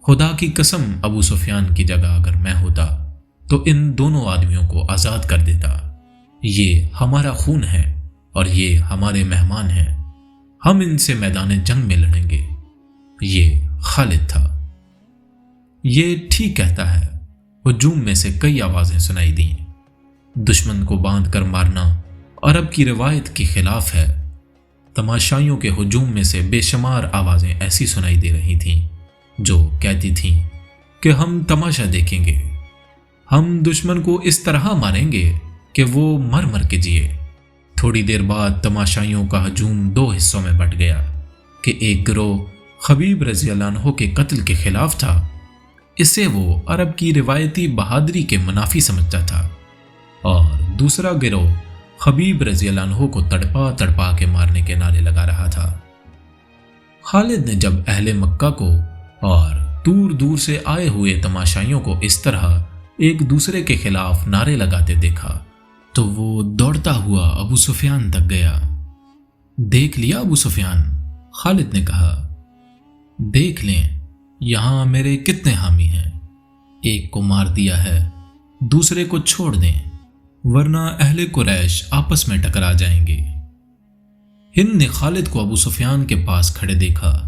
خدا کی قسم ابو سفیان کی جگہ اگر میں ہوتا تو ان دونوں آدمیوں کو آزاد کر دیتا۔ یہ ہمارا خون ہے اور یہ ہمارے مہمان ہیں، ہم ان سے میدان جنگ میں لڑیں گے۔ یہ خالد تھا۔ یہ ٹھیک کہتا ہے۔ ہجوم میں سے کئی آوازیں سنائی دیں۔ دشمن کو باندھ کر مارنا عرب کی روایت کے خلاف ہے۔ تماشائیوں کے ہجوم میں سے بے شمار آوازیں ایسی سنائی دے رہی تھیں جو کہتی تھیں کہ ہم تماشا دیکھیں گے، ہم دشمن کو اس طرح ماریں گے کہ وہ مر مر کے جیے۔ تھوڑی دیر بعد تماشائیوں کا ہجوم دو حصوں میں بٹ گیا کہ ایک گروہ خبیب رضی اللہ عنہ کے قتل کے خلاف تھا، اسے وہ عرب کی روایتی بہادری کے منافی سمجھتا تھا، اور دوسرا گروہ خبیب رضی اللہ عنہ کو تڑپا تڑپا کے مارنے کے نعرے لگا رہا تھا۔ خالد نے جب اہل مکہ کو اور دور دور سے آئے ہوئے تماشائیوں کو اس طرح ایک دوسرے کے خلاف نعرے لگاتے دیکھا تو وہ دوڑتا ہوا ابو سفیان تک گیا۔ دیکھ لیا ابو سفیان؟ خالد نے کہا۔ دیکھ لیں، یہاں میرے کتنے حامی ہیں، ایک کو مار دیا ہے، دوسرے کو چھوڑ دیں، ورنہ اہل قریش آپس میں ٹکرا جائیں گے۔ ہند نے خالد کو ابو سفیان کے پاس کھڑے دیکھا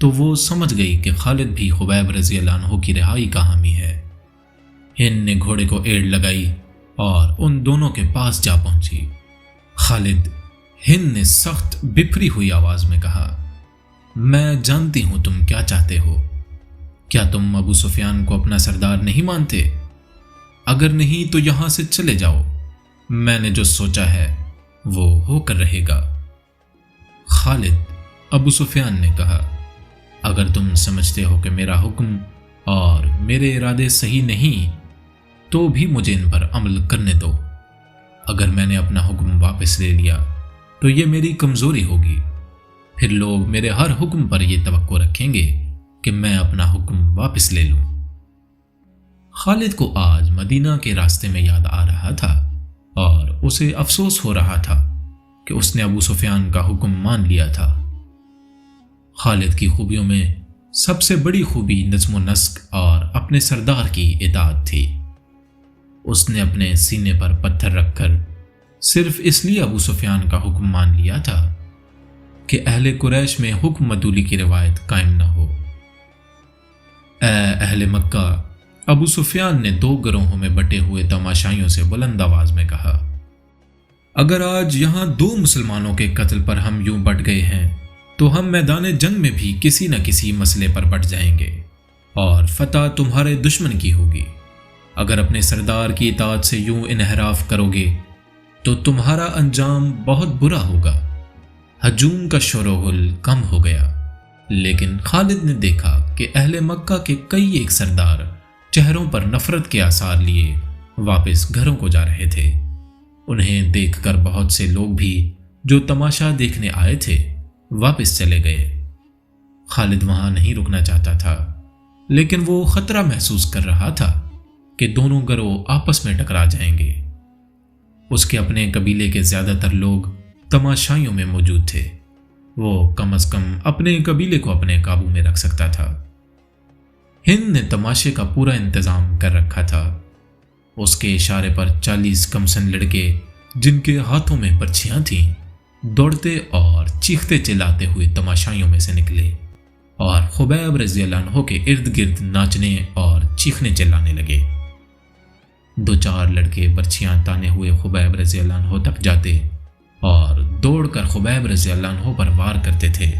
تو وہ سمجھ گئی کہ خالد بھی خبیب رضی اللہ عنہ کی رہائی کا حامی ہے۔ ہند نے گھوڑے کو ایڑ لگائی اور ان دونوں کے پاس جا پہنچی۔ خالد، ہند نے سخت بپھری ہوئی آواز میں کہا، میں جانتی ہوں تم کیا چاہتے ہو۔ کیا تم ابو سفیان کو اپنا سردار نہیں مانتے؟ اگر نہیں تو یہاں سے چلے جاؤ، میں نے جو سوچا ہے وہ ہو کر رہے گا۔ خالد، ابو سفیان نے کہا، اگر تم سمجھتے ہو کہ میرا حکم اور میرے ارادے صحیح نہیں تو بھی مجھے ان پر عمل کرنے دو۔ اگر میں نے اپنا حکم واپس لے لیا تو یہ میری کمزوری ہوگی، پھر لوگ میرے ہر حکم پر یہ توقع رکھیں گے کہ میں اپنا حکم واپس لے لوں۔ خالد کو آج مدینہ کے راستے میں یاد آ رہا تھا اور اسے افسوس ہو رہا تھا کہ اس نے ابو سفیان کا حکم مان لیا تھا۔ خالد کی خوبیوں میں سب سے بڑی خوبی نظم و نسق اور اپنے سردار کی اطاعت تھی۔ اس نے اپنے سینے پر پتھر رکھ کر صرف اس لیے ابو سفیان کا حکم مان لیا تھا کہ اہل قریش میں حکم مدولی کی روایت قائم نہ ہو۔ اے اہل مکہ، ابو سفیان نے دو گروہوں میں بٹے ہوئے تماشائیوں سے بلند آواز میں کہا، اگر آج یہاں دو مسلمانوں کے قتل پر ہم یوں بٹ گئے ہیں تو ہم میدان جنگ میں بھی کسی نہ کسی مسئلے پر بٹ جائیں گے اور فتح تمہارے دشمن کی ہوگی۔ اگر اپنے سردار کی اطاعت سے یوں انحراف کرو گے تو تمہارا انجام بہت برا ہوگا۔ ہجوم کا شور و غل کم ہو گیا، لیکن خالد نے دیکھا کہ اہل مکہ کے کئی ایک سردار چہروں پر نفرت کے آثار لیے واپس گھروں کو جا رہے تھے۔ انہیں دیکھ کر بہت سے لوگ بھی جو تماشا دیکھنے آئے تھے واپس چلے گئے۔ خالد وہاں نہیں رکنا چاہتا تھا، لیکن وہ خطرہ محسوس کر رہا تھا کہ دونوں گروہ آپس میں ٹکرا جائیں گے۔ اس کے اپنے قبیلے کے زیادہ تر لوگ تماشائیوں میں موجود تھے، وہ کم از کم اپنے قبیلے کو اپنے قابو میں رکھ سکتا تھا۔ ہند نے تماشے کا پورا انتظام کر رکھا تھا۔ اس کے اشارے پر 40 کمسن لڑکے جن کے ہاتھوں میں برچھیاں تھیں دوڑتے اور چیختے چلاتے ہوئے تماشائیوں میں سے نکلے اور خبیب رضی اللہ عنہ کے ارد گرد ناچنے اور چیخنے چلانے لگے۔ دو چار لڑکے برچھیاں تانے ہوئے خبیب رضی اللہ عنہ تک جاتے اور دوڑ کر خبیب رضی اللہ عنہ پر وار کرتے تھے،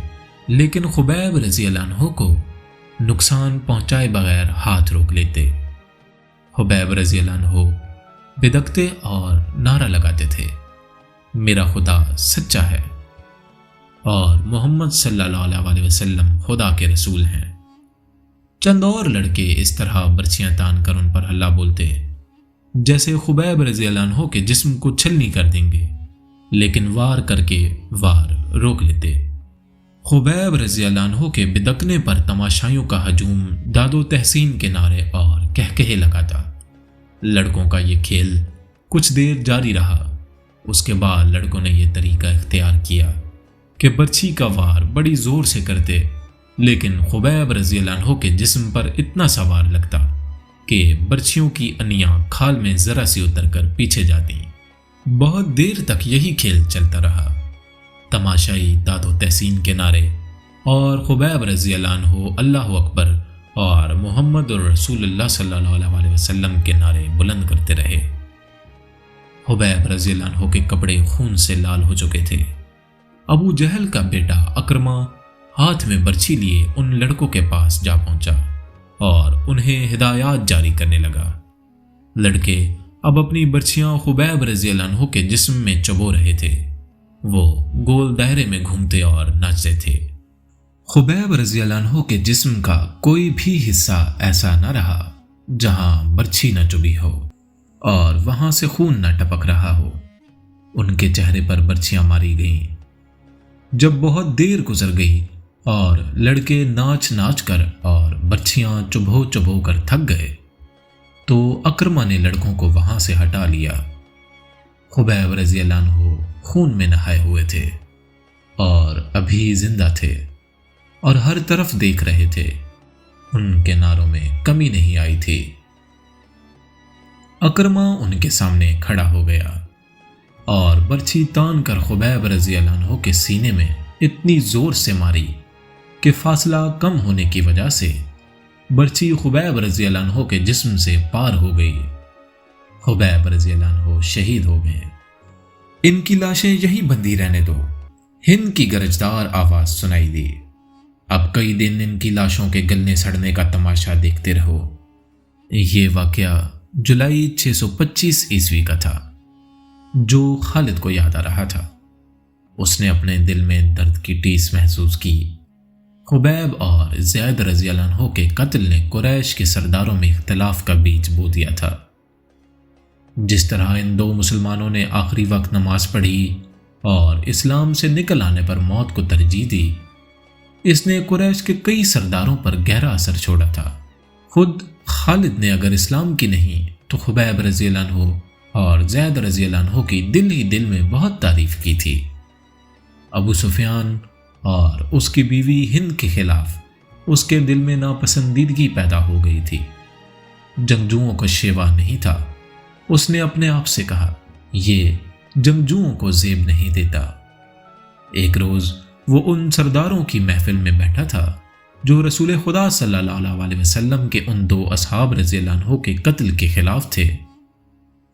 لیکن خبیب رضی اللہ عنہ کو نقصان پہنچائے بغیر ہاتھ روک لیتے۔ خبیب رضی اللہ عنہ بدکتے اور نعرہ لگاتے تھے، میرا خدا سچا ہے اور محمد صلی اللہ علیہ وسلم خدا کے رسول ہیں۔ چند اور لڑکے اس طرح برچیاں تان کر ان پر ہلا بولتے جیسے خبیب رضی اللہ عنہ کے جسم کو چھلنی کر دیں گے، لیکن وار کر کے وار روک لیتے۔ خبیب رضی اللہ عنہ کے بدکنے پر تماشائیوں کا ہجوم داد و تحسین کے نعرے اور کہکہے لگاتا۔ لڑکوں کا یہ کھیل کچھ دیر جاری رہا۔ اس کے بعد لڑکوں نے یہ طریقہ اختیار کیا کہ برچھی کا وار بڑی زور سے کرتے لیکن خبیب رضی اللہ عنہ کے جسم پر اتنا سوار لگتا کہ برچھیوں کی انیاں کھال میں ذرا سی اتر کر پیچھے جاتی۔ بہت دیر تک یہی کھیل چلتا رہا، تماشائی داد و تحسین کے نعرے اور خبیب رضی اللہ عنہ اللہ اکبر اور محمد الرسول اللہ صلی اللہ علیہ وسلم کے نعرے بلند کرتے رہے۔ خبیب رضی اللہ عنہ کے کپڑے خون سے لال ہو چکے تھے۔ ابو جہل کا بیٹا اکرمہ ہاتھ میں برچھی لیے ان لڑکوں کے پاس جا پہنچا اور انہیں ہدایات جاری کرنے لگا۔ لڑکے اب اپنی برچھیاں خبیب رضی اللہ عنہ کے جسم میں چبو رہے تھے۔ وہ گول دائرے میں گھومتے اور ناچتے تھے۔ خبیب رضی اللہ عنہ کے جسم کا کوئی بھی حصہ ایسا نہ رہا جہاں برچھی نہ چبھی ہو اور وہاں سے خون نہ ٹپک رہا ہو۔ ان کے چہرے پر برچھیاں ماری گئیں۔ جب بہت دیر گزر گئی اور لڑکے ناچ ناچ کر اور برچھیاں چبھو چبھو کر تھک گئے تو اکرمہ نے لڑکوں کو وہاں سے ہٹا لیا۔ خبیب رضی اللہ عنہ خون میں نہائے ہوئے تھے اور ابھی زندہ تھے اور ہر طرف دیکھ رہے تھے۔ ان کے نعروں میں کمی نہیں آئی تھی۔ اکرمہ ان کے سامنے کھڑا ہو گیا اور برچھی تان کر خبیب رضی اللہ عنہ کے سینے میں اتنی زور سے ماری کہ فاصلہ کم ہونے کی وجہ سے برچھی خبیب رضی اللہ عنہ کے جسم سے پار ہو گئی۔ خبیب رضی اللہ عنہ شہید ہو گئے۔ ان کی لاشیں یہی بندھی رہنے دو، ہند کی گرجدار آواز سنائی دی۔ اب کئی دن ان کی لاشوں کے گلنے سڑنے کا تماشا دیکھتے رہو۔ یہ واقعہ جولائی 625 عیسوی کا تھا، جو خالد کو یاد آ رہا تھا۔ اس نے اپنے دل میں درد کی ٹیس محسوس کی۔ خبیب اور زید رضی اللہ عنہ کے قتل نے قریش کے سرداروں میں اختلاف کا بیج بو دیا تھا۔ جس طرح ان دو مسلمانوں نے آخری وقت نماز پڑھی اور اسلام سے نکل آنے پر موت کو ترجیح دی، اس نے قریش کے کئی سرداروں پر گہرا اثر چھوڑا تھا۔ خود خالد نے اگر اسلام کی نہیں تو خبیب رضی اللہ عنہ اور زید رضی اللہ عنہ کی دل ہی دل میں بہت تعریف کی تھی۔ ابو سفیان اور اس کی بیوی ہند کے خلاف اس کے دل میں ناپسندیدگی پیدا ہو گئی تھی۔ جنگجوؤں کو شیوا نہیں تھا۔ اس نے اپنے آپ سے کہا، یہ جنگجوؤں کو زیب نہیں دیتا۔ ایک روز وہ ان سرداروں کی محفل میں بیٹھا تھا جو رسول خدا صلی اللہ علیہ وسلم کے ان دو اصحاب رضی اللہ عنہ کے قتل کے خلاف تھے۔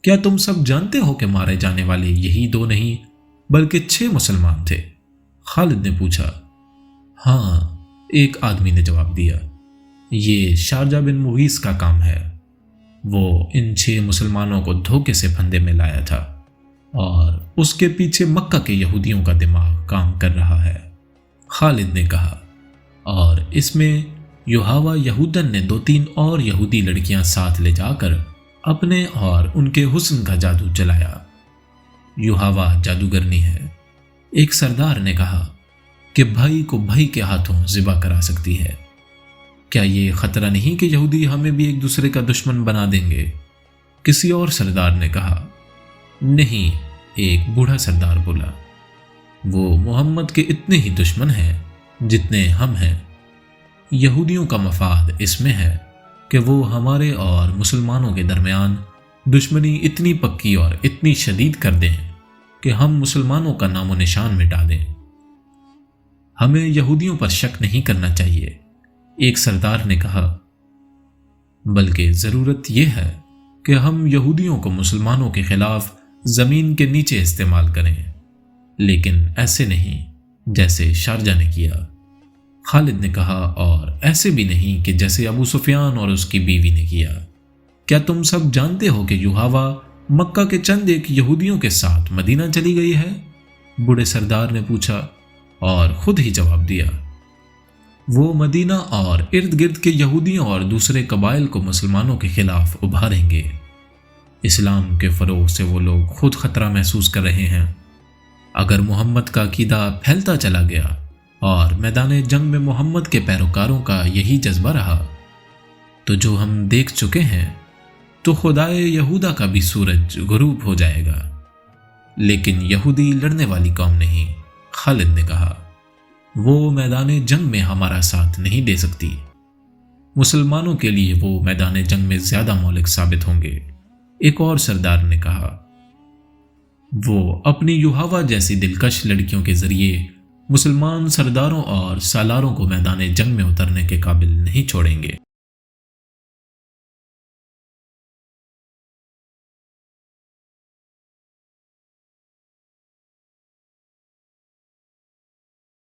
کیا تم سب جانتے ہو کہ مارے جانے والے یہی دو نہیں بلکہ 6 مسلمان تھے؟ خالد نے پوچھا۔ ہاں، ایک آدمی نے جواب دیا، یہ شارجہ بن مغیث کا کام ہے۔ وہ ان 6 مسلمانوں کو دھوکے سے پھندے میں لایا تھا اور اس کے پیچھے مکہ کے یہودیوں کا دماغ کام کر رہا ہے۔ خالد نے کہا، اور اس میں یوہاوا یہودن نے 2-3 اور یہودی لڑکیاں ساتھ لے جا کر اپنے اور ان کے حسن کا جادو چلایا۔ یوہاوا جادوگرنی ہے۔ ایک سردار نے کہا کہ بھائی کو بھائی کے ہاتھوں ذبح کرا سکتی ہے۔ کیا یہ خطرہ نہیں کہ یہودی ہمیں بھی ایک دوسرے کا دشمن بنا دیں گے؟ کسی اور سردار نے کہا، نہیں، ایک بوڑھا سردار بولا، وہ محمد کے اتنے ہی دشمن ہیں جتنے ہم ہیں۔ یہودیوں کا مفاد اس میں ہے کہ وہ ہمارے اور مسلمانوں کے درمیان دشمنی اتنی پکی اور اتنی شدید کر دیں کہ ہم مسلمانوں کا نام و نشان مٹا دیں۔ ہمیں یہودیوں پر شک نہیں کرنا چاہیے، ایک سردار نے کہا، بلکہ ضرورت یہ ہے کہ ہم یہودیوں کو مسلمانوں کے خلاف زمین کے نیچے استعمال کریں، لیکن ایسے نہیں جیسے شارجہ نے کیا۔ خالد نے کہا، اور ایسے بھی نہیں کہ جیسے ابو سفیان اور اس کی بیوی نے کیا۔ کیا تم سب جانتے ہو کہ یوہاوا مکہ کے چند ایک یہودیوں کے ساتھ مدینہ چلی گئی ہے؟ بوڑھے سردار نے پوچھا اور خود ہی جواب دیا، وہ مدینہ اور ارد گرد کے یہودیوں اور دوسرے قبائل کو مسلمانوں کے خلاف ابھاریں گے۔ اسلام کے فروغ سے وہ لوگ خود خطرہ محسوس کر رہے ہیں۔ اگر محمد کا عقیدہ پھیلتا چلا گیا اور میدان جنگ میں محمد کے پیروکاروں کا یہی جذبہ رہا تو جو ہم دیکھ چکے ہیں تو خدائے یہودا کا بھی سورج غروب ہو جائے گا۔ لیکن یہودی لڑنے والی قوم نہیں، خالد نے کہا۔ وہ میدان جنگ میں ہمارا ساتھ نہیں دے سکتی۔ مسلمانوں کے لیے وہ میدان جنگ میں زیادہ مہلک ثابت ہوں گے، ایک اور سردار نے کہا۔ وہ اپنی یوہاوا جیسی دلکش لڑکیوں کے ذریعے مسلمان سرداروں اور سالاروں کو میدان جنگ میں اترنے کے قابل نہیں چھوڑیں گے۔